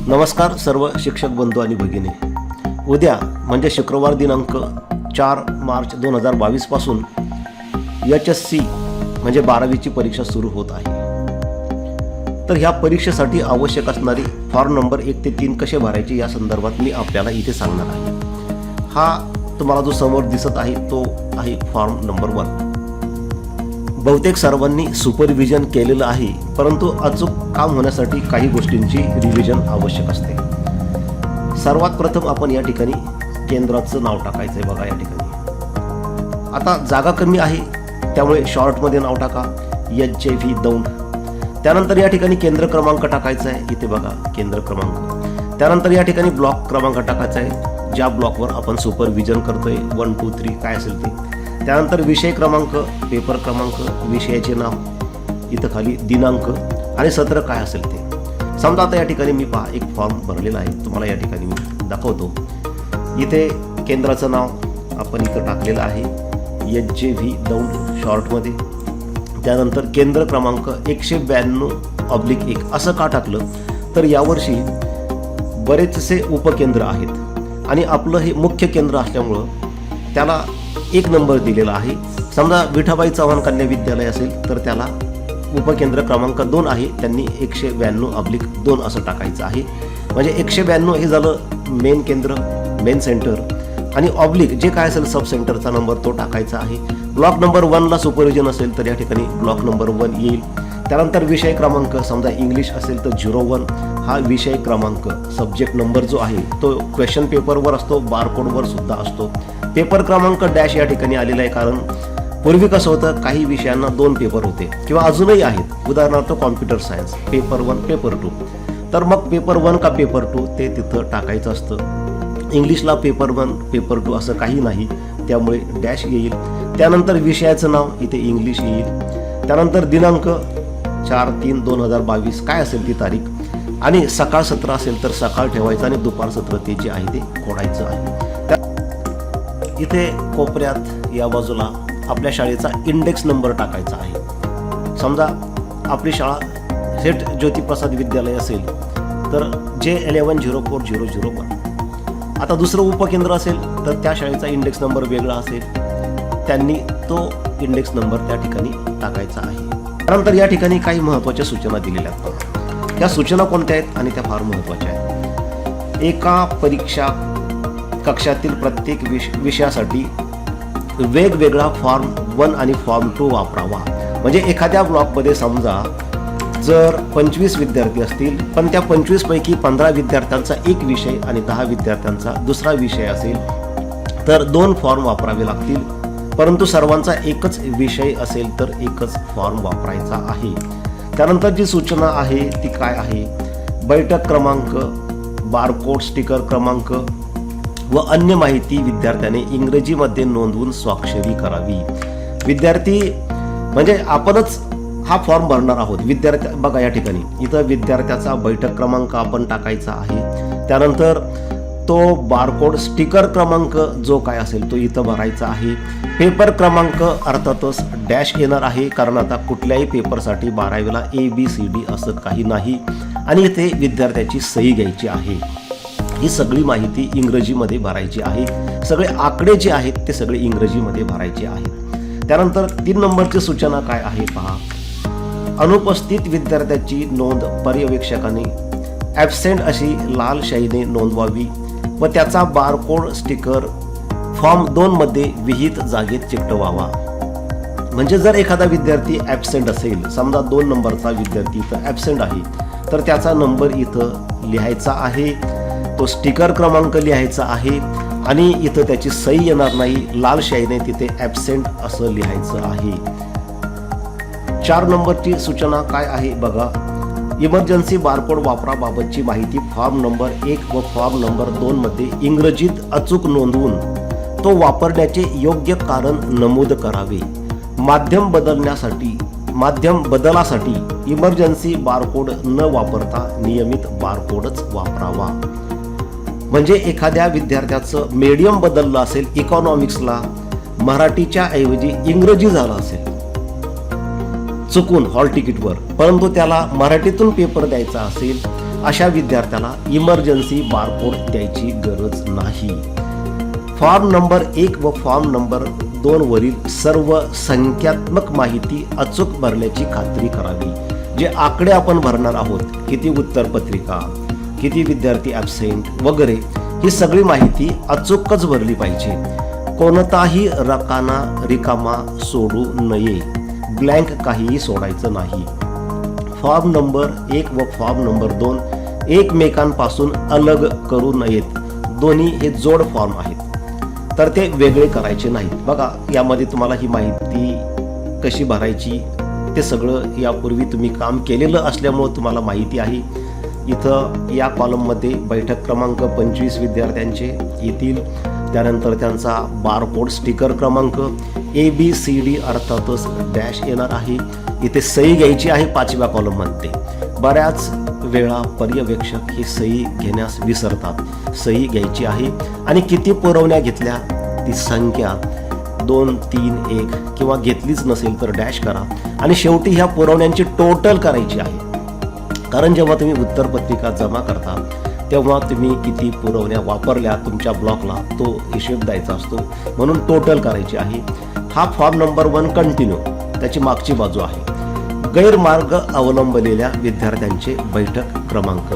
नमस्कार सर्व शिक्षक बंधू आणि भगिनी. उद्या म्हणजे शुक्रवार दिनांक 4 मार्च 2022 पासून HSC म्हणजे 12वीची परीक्षा सुरू होत आहे. तर ह्या परीक्षेसाठी आवश्यक असणारी फॉर्म नंबर 1 ते 3 कसे भरायचे या संदर्भात मी आपल्याला इथे सांगणार आहे. हा तुम्हाला जो समोर दिसत आहे तो आहे फॉर्म नंबर 1. बहुतेक सर्वांनी सुपरविजन केलेलं आहे, परंतु अचूक काम होण्यासाठी काही गोष्टींची रिव्हिजन आवश्यक असते. सर्वात प्रथम आपण या ठिकाणी केंद्राचं नाव टाकायचं आहे. बघा या ठिकाणी आता जागा कमी आहे त्यामुळे शॉर्टमध्ये नाव टाका HJV दौंड. त्यानंतर या ठिकाणी केंद्र क्रमांक टाकायचा आहे. इथे बघा केंद्र क्रमांक. त्यानंतर या ठिकाणी ब्लॉक क्रमांक टाकायचा आहे, ज्या ब्लॉकवर आपण सुपरविजन करतोय 1 2 3 काय असेल ते. त्यानंतर विषय क्रमांक, पेपर क्रमांक, विषयाचे नाव, इथं खाली दिनांक आणि सत्र काय असेल ते. समजा आता या ठिकाणी मी पहा एक फॉर्म भरलेला आहे, तुम्हाला या ठिकाणी मी दाखवतो. इथे केंद्राचं नाव आपण इथं टाकलेलं आहे HJV दौंड शॉर्टमध्ये. त्यानंतर केंद्र क्रमांक 192/1 असं का टाकलं तर यावर्षी बरेचसे उपकेंद्र आहेत आणि आपलं हे मुख्य केंद्र असल्यामुळं त्याला 1 नंबर दिलेला आहे. समजा विठाबाई चव्हाण कन्या विद्यालय असेल तर त्याला उपकेंद्र क्रमांक 2 आहे, त्यांनी 192/2 असं टाकायचं आहे. म्हणजे 192 हे झालं मेन केंद्र, मेन सेंटर, आणि ऑब्लिक जे काय असेल सब सेंटरचा नंबर तो टाकायचा आहे. ब्लॉक नंबर 1ला सुपरविजन असेल तर या ठिकाणी ब्लॉक नंबर 1 येईल. त्यानंतर विषय क्रमांक, समजा इंग्लिश असेल तर 01 हा विषय क्रमांक. सब्जेक्ट नंबर जो आहे तो क्वेश्चन पेपरवर असतो, बारकोडवर सुद्धा असतो. पेपर क्रमांक डॅश या ठिकाणी आलेला आहे, कारण पूर्वी कसं होतं काही विषयांना 2 पेपर होते किंवा अजूनही आहेत. उदाहरणार्थ कॉम्प्युटर सायन्स पेपर 1 पेपर 2. तर मग पेपर 1 का पेपर 2 ते तिथं टाकायचं असतं. इंग्लिशला पेपर 1 पेपर 2 असं काही नाही, त्यामुळे डॅश येईल. त्यानंतर विषयाचं नाव इथे इंग्लिश येईल. त्यानंतर दिनांक 4/3/2022 काय असेल ती तारीख, आणि सकाळ सत्र असेल तर सकाळ ठेवायचं आणि दुपार सत्र ते जे आहे ते खोडायचं आहे. इथे कोपऱ्यात या बाजूला आपल्या शाळेचा इंडेक्स नंबर टाकायचा आहे. समजा आपली शाळा सेठ ज्योतिप्रसाद विद्यालय असेल तर J1104-001. आता दुसरं उपकेंद्र असेल तर त्या शाळेचा इंडेक्स नंबर वेगळा असेल, त्यांनी तो इंडेक्स नंबर त्या ठिकाणी टाकायचा आहे. त्यानंतर या ठिकाणी काही महत्त्वाच्या सूचना दिलेल्या आहेत. त्या सूचना कोणत्या आहेत आणि त्या फार महत्त्वाच्या आहेत. एका परीक्षा कक्षातील प्रत्येक विषयासाठी वेगवेगळा फॉर्म 1 आणि फॉर्म 2 वापरावा. म्हणजे एखाद्या ब्लॉकमध्ये समजा जर 25 विद्यार्थी असतील, पण त्या 25 पैकी 15 विद्यार्थ्यांचा एक विषय आणि 10 विद्यार्थ्यांचा दुसरा विषय असेल तर 2 फॉर्म वापरावे लागतील. परंतु सर्वांचा एकच विषय असेल तर एकच फॉर्म वापरायचा आहे. त्यानंतर जी सूचना आहे ती काय आहे, बैठक क्रमांक, बारकोड, स्टिकर क्रमांक व अन्य माहिती विद्यार्थ्याने इंग्रजीमध्ये नोंदवून स्वाक्षरी करावी. विद्यार्थी म्हणजे आपणच हा फॉर्म भरणार आहोत. विद्यार्थी बघा या ठिकाणी इथं विद्यार्थ्याचा बैठक क्रमांक आपण टाकायचा आहे. त्यानंतर तो बारकोड, स्टिकर क्रमांक जो काय असेल तो इथं भरायचा आहे. पेपर क्रमांक अर्थातच डॅश येणार आहे, कारण आता कुठल्याही पेपरसाठी 12वीला ABCD असं काही नाही. आणि इथे विद्यार्थ्याची सही घ्यायची आहे. ही सगळी माहिती इंग्रजीमध्ये भरायची आहे. सगळे आकडे जे आहेत ते सगळे इंग्रजीमध्ये भरायचे आहेत. त्यानंतर 3 नंबरची सूचना काय आहे पहा, अनुपस्थित विद्यार्थ्याची नोंद पर्यवेक्षकाने ॲब्सेंट अशी लाल शाईने नोंदवावी व त्याचा बारकोड स्टिकर फॉर्म 2 मध्ये विहित जागेत चिकटवावा. म्हणजे जर एखादा विद्यार्थी ॲब्सेंट असेल, समजा 2 नंबरचा विद्यार्थी इथं ॲब्सेंट आहे तर त्याचा नंबर इथं लिहायचा आहे, तो स्टिकर क्रमांक लिहायचा आहे आणि इथं त्याची सही येणार नाही, लाल शाईने तिथे ॲब्सेंट असं लिहायचं आहे. 4 नंबरची सूचना काय आहे बघा, इमर्जन्सी बारकोड वापराबाबतची माहिती फॉर्म नंबर 1 व फॉर्म नंबर 2 मध्ये इंग्रजीत अचूक नोंदवून तो वापरण्याचे योग्य कारण नमूद करावे. माध्यम बदलासाठी इमर्जन्सी बारकोड न वापरता नियमित बारकोडच वापरावा. म्हणजे एखाद्या विद्यार्थ्याचं मीडियम बदललं असेल, इकॉनॉमिक्सला मराठीच्या ऐवजी इंग्रजी झालं असेल चुकून हॉल तिकीटवर, परंतु त्याला मराठीतून पेपर द्यायचा असेल अशा विद्यार्थ्याला इमर्जन्सी बारकोड द्यायची गरज नाही. फॉर्म नंबर 1 व फॉर्म नंबर 2 वरील सर्व संख्यात्मक माहिती अचूक भरण्याची खात्री करावी. जे आकडे आपण भरणार आहोत, किती उत्तरपत्रिका, किती विद्यार्थी ॲब्सेंट वगैरे, ही सगळी माहिती अचूकच भरली पाहिजे. कोणताही रकाना रिकामा सोडू नये, ब्लँक काहीही सोडायचं नाही. फॉर्म नंबर 1 व फॉर्म नंबर 2 एकमेकांपासून अलग करू नयेत. दोन्ही हे जोड फॉर्म आहेत, तर ते वेगळे करायचे नाहीत. बघा, यामध्ये तुम्हाला ही माहिती कशी भरायची ते सगळं यापूर्वी तुम्ही काम केलेलं असल्यामुळं तुम्हाला माहिती आहे. इथं या कॉलममध्ये बैठक क्रमांक 25 विद्यार्थ्यांचे येतील. त्यानंतर त्यांचा बारकोड स्टिकर क्रमांक ABCD अर्थातच डॅश येणार आहे. इथे सही घ्यायची आहे 5व्या कॉलममध्ये. बऱ्याच वेळा पर्यवेक्षक ही सही घेण्यास विसरतात. सही घ्यायची आहे आणि किती पुरवण्या घेतल्या ती संख्या 2, 3, 1 किंवा घेतलीच नसेल तर डॅश करा. आणि शेवटी ह्या पुरवण्यांची टोटल करायची आहे. कारण जेव्हा तुम्ही उत्तरपत्रिका जमा करता तेव्हा तुम्ही किती पुरवण्या वापरल्या तुमच्या ब्लॉकला तो हिशेब द्यायचा असतो, म्हणून टोटल करायची आहे. हा फॉर्म नंबर 1 कंटिन्यू, त्याची मागची बाजू आहे. गैरमार्ग अवलंबलेल्या विद्यार्थ्यांचे बैठक क्रमांक.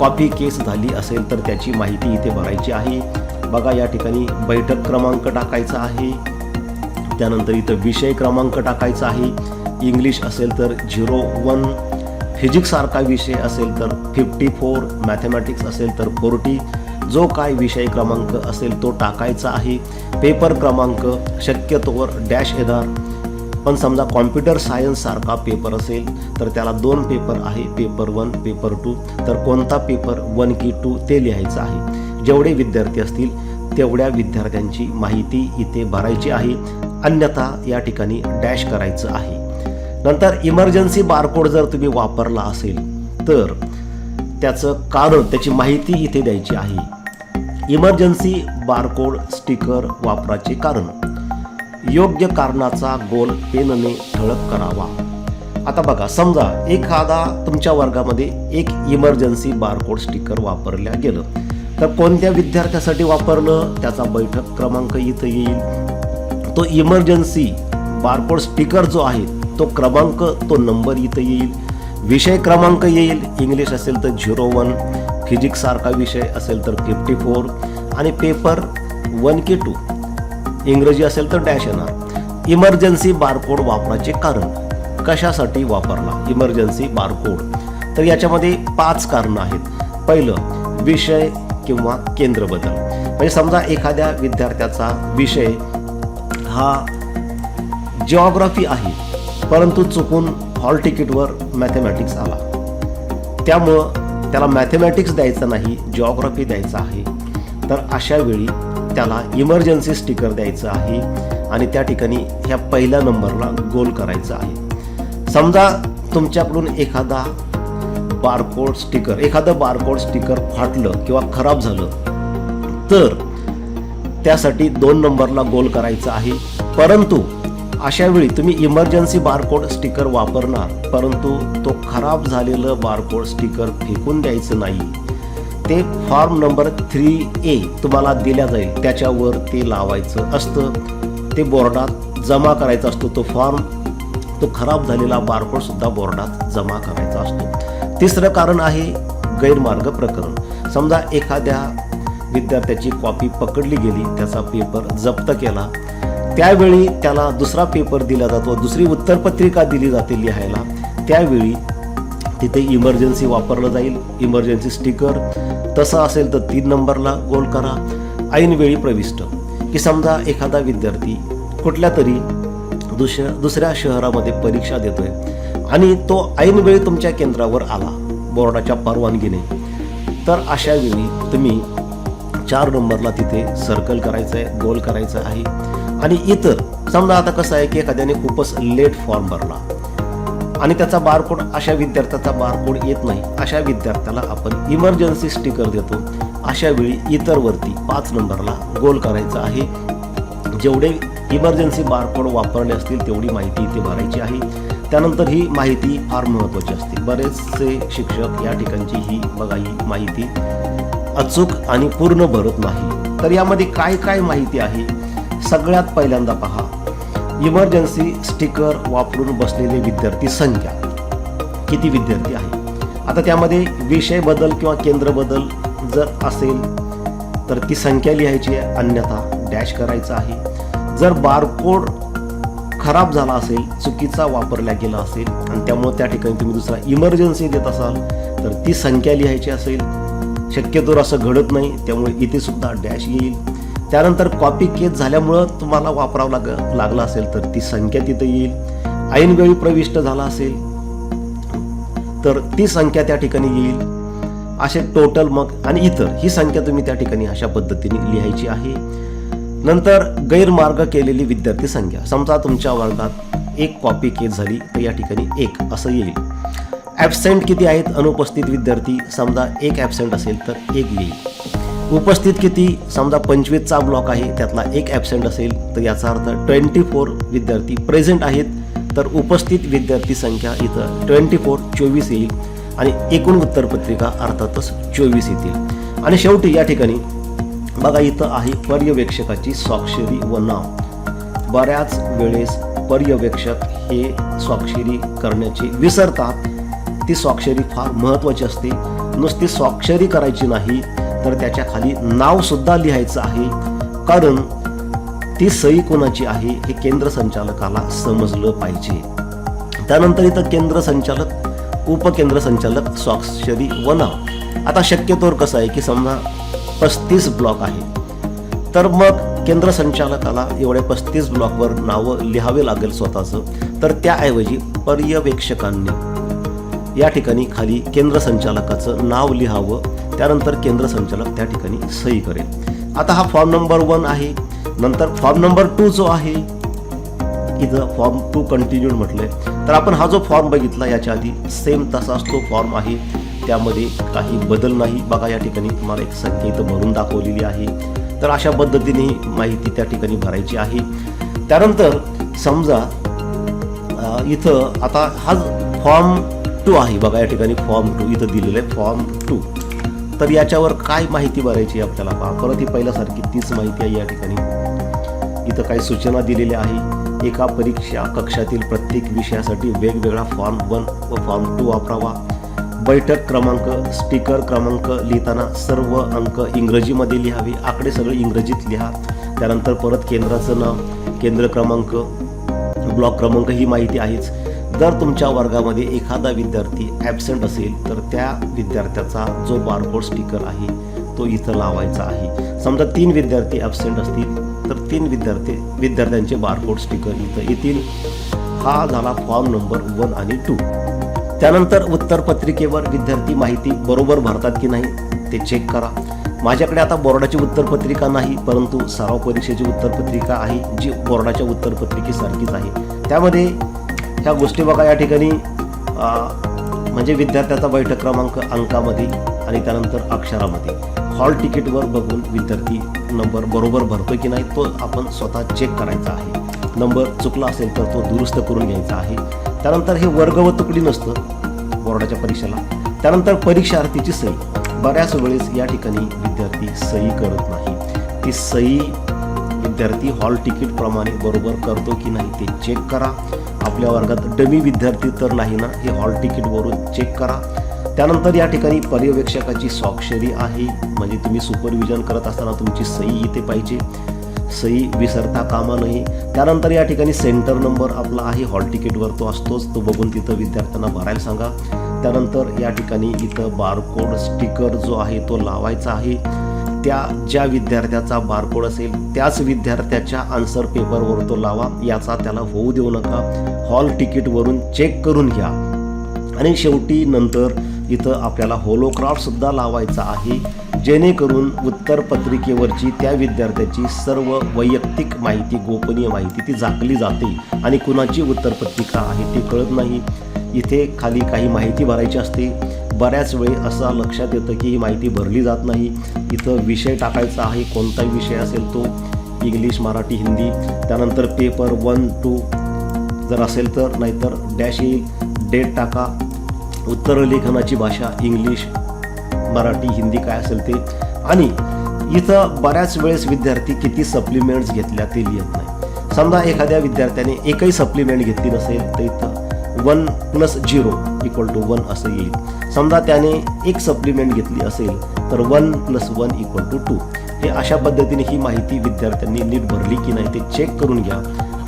कॉपी केस झाली असेल तर त्याची माहिती इथे भरायची आहे. बघा, या ठिकाणी बैठक क्रमांक टाकायचा आहे. त्यानंतर इथं विषय क्रमांक टाकायचा आहे. इंग्लिश असेल तर 01, फिजिक्स सारखा विषय असेल तर 54, मॅथमॅटिक्स असेल तर 40. जो काय विषय क्रमांक असेल तो टाकायचा आहे. पेपर क्रमांक शक्यतोवर डॅश येणार, पण समजा कॉम्प्युटर सायन्स सारखा पेपर असेल तर त्याला 2 पेपर आहे, पेपर 1, पेपर 2. तर कोणता पेपर 1 की 2 ते लिहायचं आहे. जेवढे विद्यार्थी असतील तेवढ्या विद्यार्थ्यांची माहिती इथे भरायची आहे, अन्यथा या ठिकाणी डॅश करायचं आहे. नंतर इमर्जन्सी बारकोड जर तुम्ही वापरला असेल तर त्याचं कारण, त्याची माहिती इथे द्यायची आहे. इमर्जन्सी बारकोड स्टिकर वापराचे कारण. योग्य कारणाचा गोल पेनने ठळक करावा. आता बघा, समजा एखादा तुमच्या वर्गामध्ये एक इमर्जन्सी बारकोड स्टिकर वापरल्या गेलं, तर कोणत्या विद्यार्थ्यासाठी वापरलं त्याचा बैठक क्रमांक इथं येईल. तो इमर्जन्सी बारकोड स्टिकर जो आहे तो क्रमांक, तो नंबर इथं येईल. विषय क्रमांक येईल. इंग्लिश असेल तर 01, फिजिक्स सारखा विषय असेल तर 54 आणि पेपर 1 की 2, इंग्रजी असेल तर डॅश येणार. इमर्जन्सी बारकोड वापराचे कारण. कशासाठी वापरला इमर्जन्सी बारकोड, तर याच्यामध्ये 5 कारणं आहेत. पहिलं, विषय किंवा केंद्र बदल. म्हणजे समजा एखाद्या विद्यार्थ्याचा विषय हा जिओग्राफी आहे, परंतु चुकून हॉल तिकीटवर मॅथमॅटिक्स आला, त्यामुळं त्याला मॅथमॅटिक्स द्यायचं नाही, जिओग्राफी द्यायचं आहे. तर अशा वेळी त्याला इमर्जन्सी स्टिकर द्यायचं आहे आणि त्या ठिकाणी ह्या पहिल्या नंबरला गोल करायचं आहे. समजा तुमच्याकडून एखादं बारकोड स्टिकर फाटलं किंवा खराब झालं तर त्यासाठी 2 नंबरला गोल करायचं आहे. परंतु अशा वेळी तुम्ही इमर्जन्सी बारकोड स्टिकर वापरणार, परंतु तो खराब झालेलं बारकोड स्टिकर फेकून द्यायचं नाही. ते फॉर्म नंबर 3A तुम्हाला दिल्या जाईल त्याच्यावर ते लावायचं असतं. ते बोर्डात जमा करायचा असतो. तो फॉर्म, तो खराब झालेला बारकोड सुद्धा बोर्डात जमा करायचा असतो. तिसरं कारण आहे गैरमार्ग प्रकरण. समजा एखाद्या विद्यार्थ्याची कॉपी पकडली गेली, त्याचा पेपर जप्त केला, त्यावेळी त्याला दुसरा पेपर दिला जातो, दुसरी उत्तरपत्रिका दिली जाते लिहायला, त्यावेळी तिथे इमर्जन्सी वापरलं जाईल, इमर्जन्सी स्टिकर. तसं असेल तर 3 नंबरला गोल करा. ऐनवेळी प्रविष्ट, की समजा एखादा विद्यार्थी कुठल्या तरी दुसऱ्या शहरामध्ये परीक्षा देतोय आणि तो ऐनवेळी तुमच्या केंद्रावर आला बोर्डाच्या परवानगीने, तर अशा वेळी तुम्ही 4 नंबरला तिथे सर्कल करायचं आहे, गोल करायचं आहे. आणि इतर समजा आता कसं आहे की एखाद्याने खूपच लेट फॉर्म भरला आणि त्याचा बारकोड, अशा विद्यार्थ्याचा बारकोड येत नाही, अशा विद्यार्थ्याला आपण इमर्जन्सी स्टिकर देतो. अशा वेळी इतरवरती 5 नंबरला गोल करायचं आहे. जेवढे इमर्जन्सी बारकोड वापरले असतील तेवढी माहिती इथे भरायची आहे. त्यानंतर ही माहिती फार महत्त्वाची असते. बरेचसे शिक्षक या ठिकाणची ही बघा ही माहिती अचूक आणि पूर्ण भरत नाही. तर यामध्ये काय काय माहिती आहे? सगळ्यात पहिल्यांदा पहा, इमर्जन्सी स्टिकर वापरून बसलेले विद्यार्थी संख्या किती विद्यार्थी आहे. आता त्यामध्ये विषय बदल किंवा केंद्र बदल जर असेल तर ती संख्या लिहायची आहे, अन्यथा डॅश करायचं आहे. जर बारकोड खराब झाला असेल, चुकीचा वापरला गेला असेल आणि त्यामुळे त्या ठिकाणी तुम्ही दुसरा इमर्जन्सी देत असाल तर ती संख्या लिहायची असेल. शक्यतोवर असं घडत नाही, त्यामुळे इथे सुद्धा डॅश येईल. त्यानंतर कॉपी केस झाल्यामुळं तुम्हाला वापरावं लागलं असेल तर ती संख्या तिथं येईल. ऐनवेळी प्रविष्ट झाला असेल तर ती संख्या त्या ठिकाणी येईल. असे टोटल मग आणि इतर ही संख्या तुम्ही त्या ठिकाणी अशा पद्धतीने लिहायची आहे. नंतर गैरमार्ग केलेली विद्यार्थी संख्या, समजा तुमच्या वर्गात एक कॉपी केस झाली तर या ठिकाणी 1 असं येईल. ॲबसेंट किती आहेत अनुपस्थित विद्यार्थी, समजा 1 ॲबसेंट असेल तर 1 येईल. उपस्थित किती, समजा 25चा ब्लॉक आहे त्यातला 1 ॲबसेंट असेल तर याचा अर्थ 24 विद्यार्थी प्रेझेंट आहेत, तर उपस्थित विद्यार्थी संख्या इथं 24 येईल आणि एकूण उत्तरपत्रिका अर्थातच 24 येतील. आणि शेवटी या ठिकाणी बघा इथं आहे पर्यवेक्षकाची स्वाक्षरी व नाव. बऱ्याच वेळेस पर्यवेक्षक हे स्वाक्षरी करण्याचे विसरतात. ती स्वाक्षरी फार महत्त्वाची असते. नुसती स्वाक्षरी करायची नाही तर त्याच्या खाली नाव सुद्धा लिहायचं आहे, कारण ती सही कोणाची आहे हे केंद्र संचालकाला समजलं पाहिजे. त्यानंतर इथं केंद्र संचालक, उपकेंद्र संचालक, स्वाक्षरी व नाव. आता शक्यतोवर कसं आहे की समजा 35 ब्लॉक आहे तर मग केंद्र संचालकाला एवढ्या 35 ब्लॉकवर नावं लिहावे लागेल स्वतःचं, तर त्याऐवजी पर्यवेक्षकांनी या ठिकाणी खाली केंद्र संचालकाचं नाव लिहावं. त्यानंतर केंद्र संचालक त्या ठिकाणी सही करेल. आता हा फॉर्म नंबर 1 आहे. नंतर फॉर्म नंबर 2 जो आहे, इथं फॉर्म 2 कंटिन्यूड म्हटलंय, तर आपण हा जो फॉर्म बघितला याच्या आधी सेम तसाच तो फॉर्म आहे, त्यामध्ये काही बदल नाही. बघा या ठिकाणी तुम्हाला एक संख्या इथं भरून दाखवलेली आहे. तर अशा पद्धतीने माहिती त्या ठिकाणी भरायची आहे. त्यानंतर समजा इथं आता हा फॉर्म 2 आहे, बघा या ठिकाणी फॉर्म 2 इथं दिलेलं आहे, फॉर्म 2. तर याच्यावर काय माहिती भरायची आपल्याला पहा. परत ही पहिल्यासारखी तीच माहिती आहे. या ठिकाणी इथं काही सूचना दिलेल्या आहे. एका परीक्षा कक्षातील प्रत्येक विषयासाठी वेगवेगळा फॉर्म 1 व फॉर्म 2 वापरावा. बैठक क्रमांक, स्टिकर क्रमांक लिहिताना सर्व अंक इंग्रजीमध्ये लिहावे, आकडे सगळे इंग्रजीत लिहा. त्यानंतर परत केंद्राचं नाव, केंद्र क्रमांक, ब्लॉक क्रमांक ही माहिती आहेच. जर तुमच्या वर्गामध्ये एखादा विद्यार्थी ॲबसेंट असेल तर त्या विद्यार्थ्याचा जो बारकोड स्टिकर आहे तो इथं लावायचा आहे. समजा 3 विद्यार्थी ॲबसेंट असतील तर 3 विद्यार्थ्यांचे बारकोड स्टिकर इथं येतील. हा झाला फॉर्म नंबर 1 आणि 2. त्यानंतर उत्तरपत्रिकेवर विद्यार्थी माहिती बरोबर भरतात की नाही ते चेक करा. माझ्याकडे आता बोर्डाची उत्तरपत्रिका नाही, परंतु सराव परीक्षेची उत्तरपत्रिका आहे जी बोर्डाच्या उत्तरपत्रिकेसारखीच आहे. त्यामध्ये ह्या गोष्टी बघा या ठिकाणी म्हणजे विद्यार्थ्याचा बैठक क्रमांक अंकामध्ये आणि त्यानंतर अक्षरामध्ये, हॉल तिकीटवर बघून विद्यार्थी नंबर बरोबर भरतो की नाही तो आपण स्वतः चेक करायचा आहे. नंबर चुकला असेल तर तो दुरुस्त करून घ्यायचा आहे. त्यानंतर हे वर्ग व तुकडी नसतं बोर्डाच्या परीक्षेला. त्यानंतर परीक्षार्थीची सही, बऱ्याच वेळेस या ठिकाणी विद्यार्थी सही करत नाही. ती सही विद्यार्थी हॉल तिकीटप्रमाणे बरोबर करतो की नाही ते चेक करा. आपल्या वर्गात डमी विद्यार्थी तर नाही ना, हे हॉल तिकीटवरून चेक करा. त्यानंतर या ठिकाणी पर्यवेक्षकाची स्वाक्षरी आहे, म्हणजे तुम्ही सुपरविजन करत असताना तुमची सही इथे पाहिजे, सही विसरता कामा नये. त्यानंतर या ठिकाणी सेंटर नंबर आपला आहे हॉल तिकीटवर, तो असतोच, तो बघून तिथं विद्यार्थ्यांना भरायला सांगा. त्यानंतर या ठिकाणी इथं बारकोड स्टिकर जो आहे तो लावायचा आहे. ज्या विद्यार्थ्याचा बारकोड असेल त्याच विद्यार्थ्याच्या आन्सर पेपरवर तो लावा, याचा त्याला होऊ देऊ नका. हॉल तिकीटवरून चेक करून घ्या. आणि शेवटी नंतर इथं आपल्याला होलोग्राफसुद्धा लावायचा आहे, जेणेकरून उत्तरपत्रिकेवरची त्या विद्यार्थ्याची सर्व वैयक्तिक माहिती, गोपनीय माहिती ती झाकली जाते आणि कुणाची उत्तरपत्रिका आहे ते कळत नाही. इथे खाली काही माहिती भरायची असते. बऱ्याच वेळी असं लक्षात येतं की ही माहिती भरली जात नाही. इथं विषय टाकायचा आहे, कोणताही विषय असेल तो, इंग्लिश, मराठी, हिंदी. त्यानंतर पेपर 1, 2 जर असेल तर, नाहीतर डॅश येईल, डेट टाका, उत्तरलेखनाची भाषा इंग्लिश, मराठी, हिंदी काय असेल ते. आणि इथं बऱ्याच वेळेस विद्यार्थी किती सप्लिमेंट्स घेतल्या ते लिहित नाही. समजा एखाद्या विद्यार्थ्याने एकही सप्लिमेंट घेतली नसेल तर इथं 1 + 0 = 1 असं येईल. समजा त्याने एक सप्लिमेंट घेतली असेल तर 1 + 1 = 2. हे अशा पद्धतीने ही माहिती विद्यार्थ्यांनी नीट भरली की नाही ते चेक करून घ्या.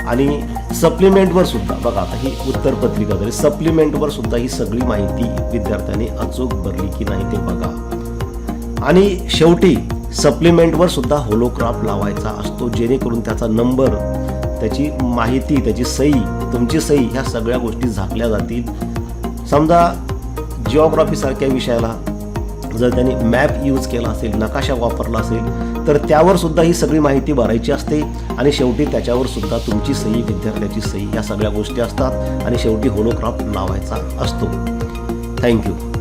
आणि सप्लिमेंटवर सुद्धा बघा, आता ही उत्तरपत्रिका झाली, सप्लिमेंटवर सुद्धा ही सगळी माहिती विद्यार्थ्यांनी अचूक भरली की नाही ते बघा. आणि शेवटी सप्लिमेंटवर सुद्धा होलोग्राफ लावायचा असतो, जेणेकरून त्याचा नंबर, त्याची माहिती, त्याची सही, तुमची सही, ह्या सगळ्या गोष्टी झाकल्या जातील. समजा जिओग्राफीसारख्या विषयाला जर त्यांनी मॅप यूज केला असेल, नकाशा वापरला असेल, तर त्यावर सुद्धा ही सगळी माहिती भरायची असते. आणि शेवटी त्याच्यावर सुद्धा तुमची सही, विद्यार्थ्याची सही, या सगळ्या गोष्टी असतात. आणि शेवटी होलोग्राफ लावायचा असतो. थँक्यू.